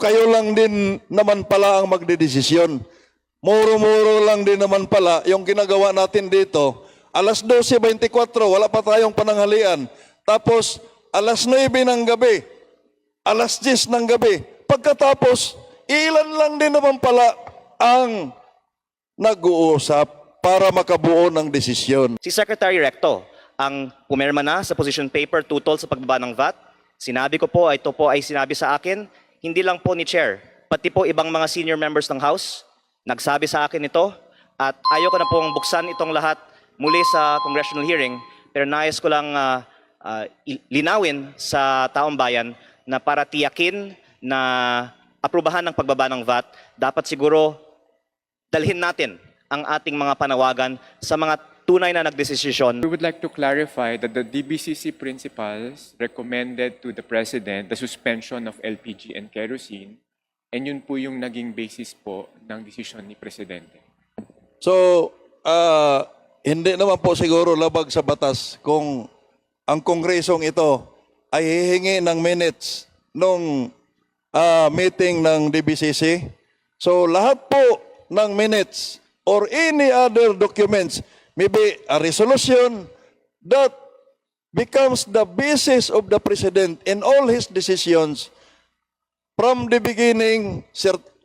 kayo-kayo lang din naman pala ang magdedesisyon. Muro-muro lang din naman pala yung ginagawa natin dito. Alas 12:24, wala pa tayong pananghalian. Tapos, alas 9 ng gabi, alas 10 ng gabi. Pagkatapos, ilan lang din naman pala ang nag-uusap para makabuo ng desisyon. Si Secretary Recto ang pumirma na sa position paper tutol sa pagbaba ng VAT. Sinabi ko po, ito po ay sinabi sa akin, hindi lang po ni Chair, pati po ibang mga senior members ng House, nagsabi sa akin ito at ayoko na pong buksan itong lahat muli sa congressional hearing, pero nais ko lang linawin sa taong bayan na para tiyakin na aprubahan ng pagbaba ng VAT, dapat siguro dalhin natin ang ating mga panawagan sa mga tunay na nagdesisyon. We would like to clarify that the DBCC principals recommended to the President the suspension of LPG and kerosene, and yun po yung naging basis po ng desisyon ni Presidente. So, hindi naman po siguro labag sa batas kung ang kongresong ito ay hihingi ng minutes nung meeting ng DBCC. So, lahat po ng minutes or any other documents, maybe a resolution that becomes the basis of the President in all his decisions from the beginning,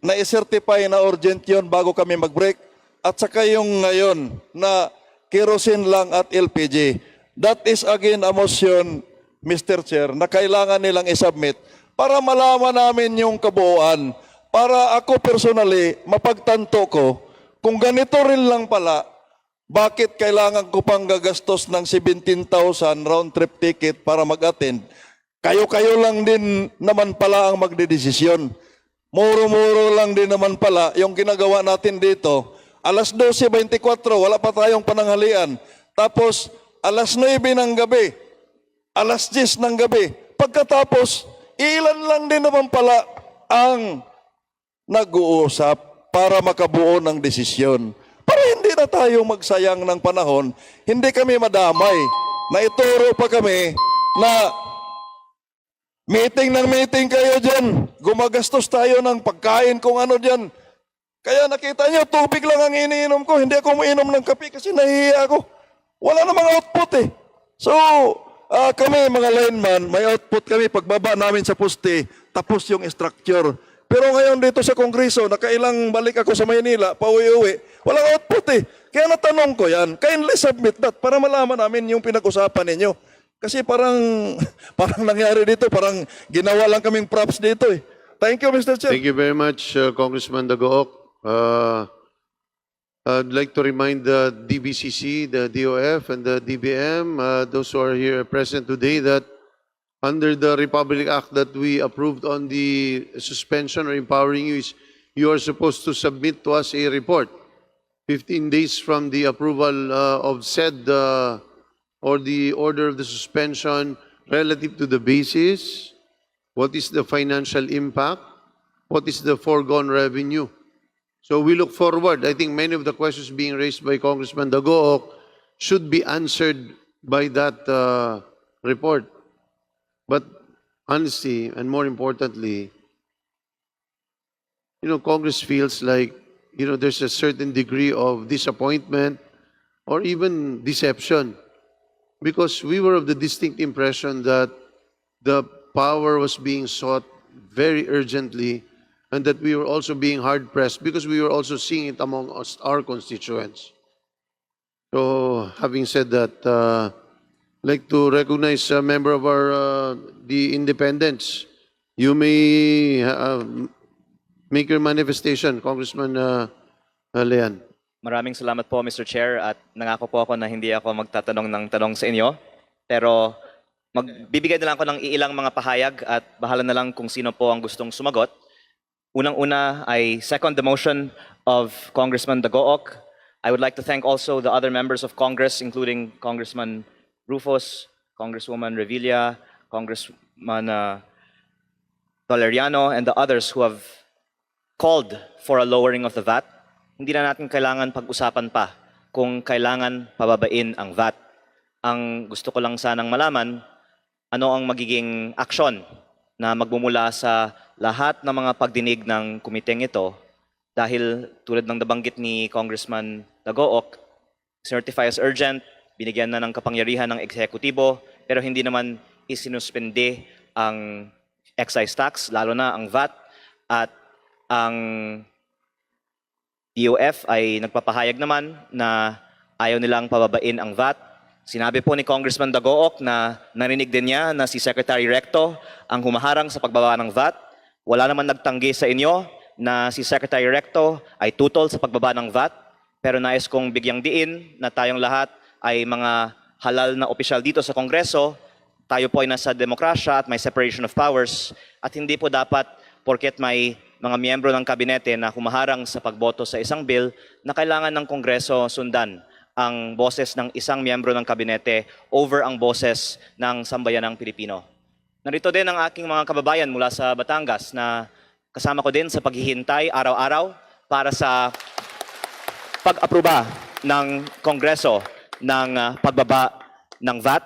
na-certify na urgent yun bago kami mag-break, at saka yung ngayon na kerosene lang at LPG. That is again a motion, Mr. Chair, na kailangan nilang isubmit para malaman namin yung kabuuan, para ako personally mapagtanto ko kung ganito rin lang pala, bakit kailangan ko pang gagastos ng 17,000 round trip ticket para mag-attend? Kayo-kayo lang din naman pala ang magdedesisyon. Muro-muro lang din naman pala yung ginagawa natin dito. Alas 12:24, wala pa tayong pananghalian. Tapos, alas 9 ng gabi, alas 10 ng gabi. Pagkatapos, ilan lang din naman pala ang nag-uusap para makabuo ng desisyon. Para hindi na tayo magsayang ng panahon, hindi kami madamay. Naituro pa kami na meeting kayo dyan. Gumagastos tayo ng pagkain kung ano dyan. Kaya nakita nyo, tubig lang ang iniinom ko. Hindi ako mainom ng kape kasi nahihiya ako. Wala namang output eh. So, kami mga lineman, may output kami pagbaba namin sa poste, tapos yung structure. Pero ngayon dito sa Kongreso, nakailang balik ako sa Maynila, pauwi-uwi, walang output eh. Kaya natanong ko yan, kindly submit that para malaman namin yung pinag-usapan ninyo. Kasi parang nangyari dito, parang ginawa lang kaming props dito eh. Thank you, Mr. Chair. Thank you very much, Congressman Dagook. I'd like to remind the DBCC, the DOF, and the DBM, those who are here present today, that under the Republic Act that we approved on the suspension or empowering you, you are supposed to submit to us a report 15 days from the approval of said or the order of the suspension relative to the basis, what is the financial impact, what is the foregone revenue. So we look forward. I think many of the questions being raised by Congressman Dagook should be answered by that report. But honestly, and more importantly, Congress feels like, there's a certain degree of disappointment or even deception, because we were of the distinct impression that the power was being sought very urgently and that we were also being hard-pressed because we were also seeing it among us, our constituents. So, having said that, like to recognize a member of the independents. You may make your manifestation, Congressman Lean. Maraming salamat po, Mr. Chair, at nangako po ako na hindi ako magtatanong ng tanong sa inyo. Pero magbibigay na lang ako ng ilang mga pahayag at bahala na lang kung sino po ang gustong sumagot. Unang-una, I second the motion of Congressman Dagook. I would like to thank also the other members of Congress, including Congressman Rufus, Congresswoman Revilla, Congressman Valeriano, and the others who have called for a lowering of the VAT. Hindi na natin kailangan pag-usapan pa kung kailangan pababain ang VAT. Ang gusto ko lang sanang malaman, ano ang magiging aksyon na magmumula sa lahat ng mga pagdinig ng komiteng ito dahil tulad ng nabanggit ni Congressman Dagook, certify as urgent, binigyan na ng kapangyarihan ng eksekutibo, pero hindi naman isinuspende ang excise tax, lalo na ang VAT, at ang DOF ay nagpapahayag naman na ayaw nilang pababain ang VAT. Sinabi po ni Congressman Dagook na narinig din niya na si Secretary Recto ang humaharang sa pagbaba ng VAT. Wala naman nagtanggi sa inyo na si Secretary Recto ay tutol sa pagbaba ng VAT, pero nais kong bigyang diin na tayong lahat ay mga halal na opisyal dito sa Kongreso. Tayo po ay nasa demokrasya at may separation of powers at hindi po dapat porket may mga miyembro ng kabinete na humaharang sa pagboto sa isang bill na kailangan ng Kongreso sundan ang boses ng isang miyembro ng kabinete over ang boses ng sambayanang Pilipino. Narito din ang aking mga kababayan mula sa Batangas na kasama ko din sa paghihintay araw-araw para sa pag-aproba ng Kongreso ng pagbaba ng VAT.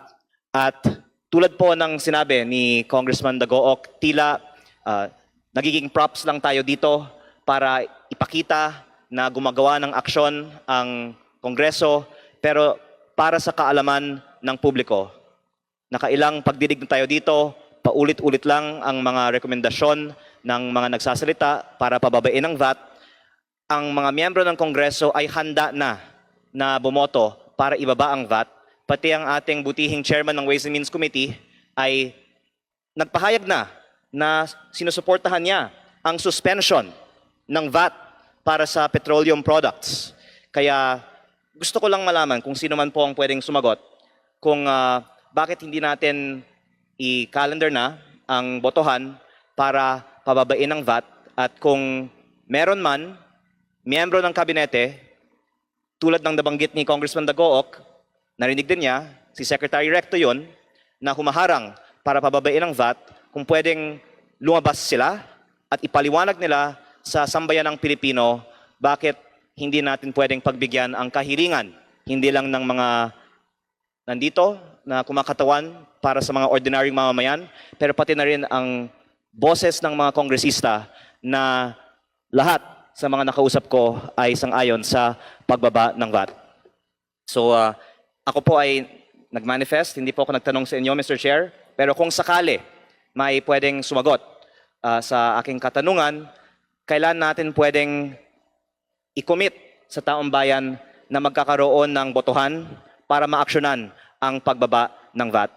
At tulad po ng sinabi ni Congressman Dagook, tila nagiging props lang tayo dito para ipakita na gumagawa ng aksyon ang Kongreso, pero para sa kaalaman ng publiko. Nakailang pagdidig na tayo dito, paulit-ulit lang ang mga rekomendasyon ng mga nagsasalita para pababain ang VAT. Ang mga miyembro ng Kongreso ay handa na bumoto para ibaba ang VAT. Pati ang ating butihing chairman ng Ways and Means Committee ay nagpahayag na sinusuportahan niya ang suspension ng VAT para sa petroleum products. Kaya gusto ko lang malaman kung sino man po ang pwedeng sumagot kung bakit hindi natin i-calendar na ang botohan para pababain ang VAT at kung meron man miyembro ng kabinete tulad ng nabanggit ni Congressman Dagook, narinig din niya, si Secretary Recto yun, na humaharang para pababain ang VAT, kung pwedeng lumabas sila at ipaliwanag nila sa sambayanang Pilipino bakit hindi natin pwedeng pagbigyan ang kahilingan, hindi lang ng mga nandito na kumakatawan para sa mga ordinaryong mamamayan, pero pati na rin ang boses ng mga kongresista na lahat sa mga nakausap ko ay sang-ayon sa pagbaba ng VAT. So ako po ay nag-manifest, hindi po ako nagtanong sa inyo, Mr. Chair, pero kung sakali may pwedeng sumagot sa aking katanungan, kailan natin pwedeng i-commit sa taong bayan na magkakaroon ng botohan para maaksyonan ang pagbaba ng VAT?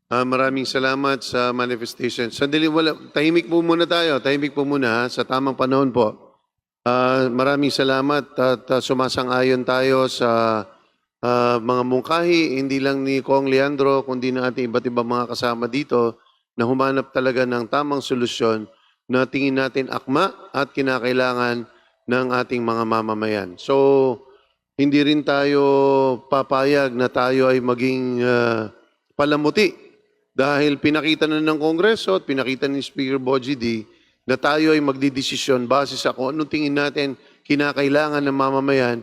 Maraming salamat sa manifestation. Sandali, tahimik po muna tayo. Tahimik po muna ha, sa tamang panahon po. Maraming salamat at sumasang-ayon tayo sa mga mungkahi, hindi lang ni Kong Leandro, kundi ng ating iba't ibang mga kasama dito na humanap talaga ng tamang solusyon na tingin natin akma at kinakailangan ng ating mga mamamayan. So, hindi rin tayo papayag na tayo ay maging palamuti dahil pinakita na ng Kongreso at pinakita ni Speaker Bogie D na tayo ay magdidesisyon base sa kung anong tingin natin kinakailangan ng mamamayan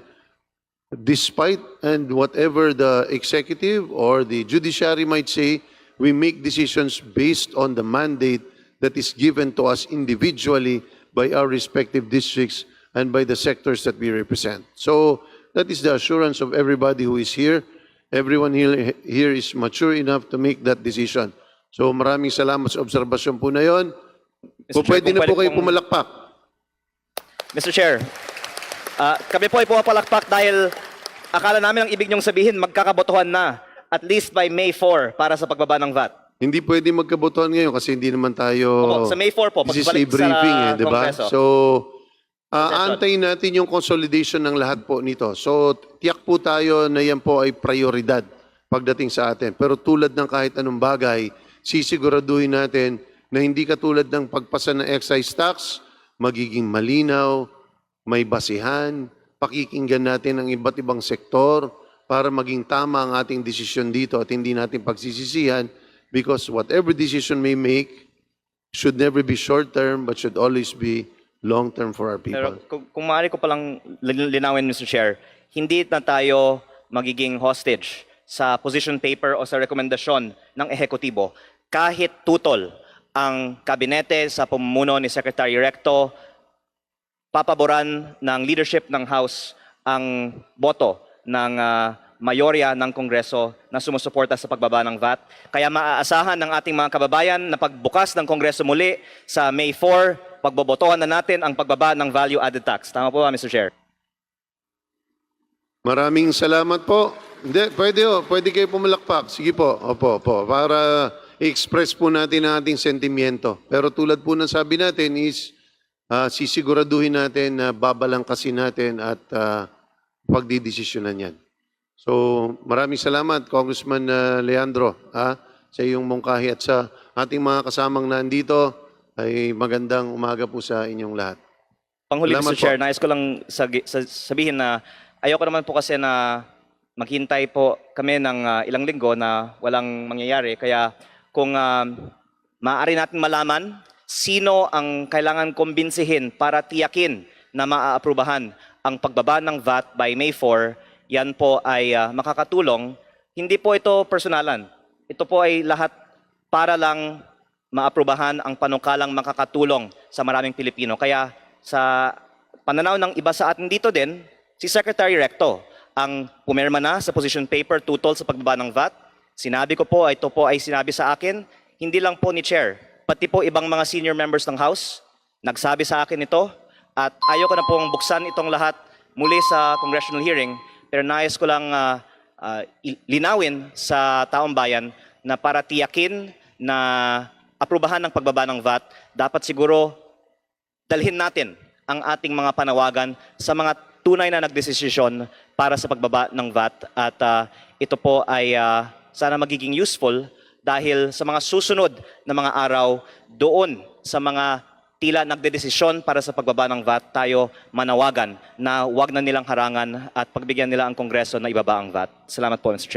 despite and whatever the executive or the judiciary might say, we make decisions based on the mandate that is given to us individually by our respective districts and by the sectors that we represent. So that is the assurance of everybody who is here. Everyone here is mature enough to make that decision. So maraming salamat sa obserbasyon po na yon. Mr. Chair, Pwede na kung po kayo pwede pumalakpak. Mr. Chair, kami po ay pumapalakpak dahil akala namin ang ibig niyong sabihin magkakabotohan na at least by May 4 para sa pagbaba ng VAT. Hindi pwede magkabotohan ngayon kasi hindi naman tayo... Opo, sa May 4 po, This is a pagbalik sa briefing, di ba? Kongreso. So, aantayin natin yung consolidation ng lahat po nito. So, tiyak po tayo na yan po ay prioridad pagdating sa atin. Pero tulad ng kahit anong bagay, sisiguraduhin natin na hindi katulad ng pagpasa ng excise tax, magiging malinaw, may basihan, pakikinggan natin ang iba't ibang sektor para maging tama ang ating desisyon dito at hindi natin pagsisisihan because whatever decision may make should never be short-term but should always be long-term for our Pero people. kung maaari ko palang linawin, Mr. Chair, hindi na tayo magiging hostage sa position paper o sa rekomendasyon ng ehekutibo. kahit tutol ang kabinete sa pamumuno ni Secretary Recto, papaboran ng leadership ng House ang boto ng mayorya ng Kongreso na sumusuporta sa pagbaba ng VAT. Kaya maaasahan ng ating mga kababayan na pagbukas ng Kongreso muli sa May 4, pagbobotohan na natin ang pagbaba ng value added tax. Tama po ba, Mr. Chair? Maraming salamat po. Hindi, pwede kayo pumalakpak. Sige po, opo, para i-express po natin ang ating sentimiento. Pero tulad po ng sabi natin is, sisiguraduhin natin na babalangkasin natin at pagdidesisyonan yan. So, maraming salamat, Congressman Leandro, sa iyong mungkahi at sa ating mga kasamang nandito ay magandang umaga po sa inyong lahat. Panghuli, Salamat Mr. Chair, po. nais ko lang sabihin na ayoko naman po kasi na maghintay po kami ng ilang linggo na walang mangyayari. Kaya kung maaari natin malaman sino ang kailangan kumbinsihin para tiyakin na maaaprubahan ang pagbaba ng VAT by May 4, yan po ay makakatulong. Hindi po ito personalan. Ito po ay lahat para lang maaprubahan ang panukalang makakatulong sa maraming Pilipino. Kaya sa pananaw ng iba sa atin dito din, si Secretary Recto ang pumirma na sa position paper tutol sa pagbaba ng VAT. Sinabi ko po, ito po ay sinabi sa akin, hindi lang po ni Chair, pati po ibang mga senior members ng House, nagsabi sa akin ito, at ayoko na pong buksan itong lahat muli sa congressional hearing, pero nais ko lang linawin sa taong bayan na para tiyakin na aprubahan ng pagbaba ng VAT, dapat siguro dalhin natin ang ating mga panawagan sa mga tunay na nagdesisyon para sa pagbaba ng VAT. At ito po ay sana magiging useful dahil sa mga susunod na mga araw doon sa mga tila nagdedesisyon para sa pagbaba ng VAT, tayo manawagan na wag na nilang harangan at pagbigyan nila ang Kongreso na ibaba ang VAT. Salamat po, Mr. Chair.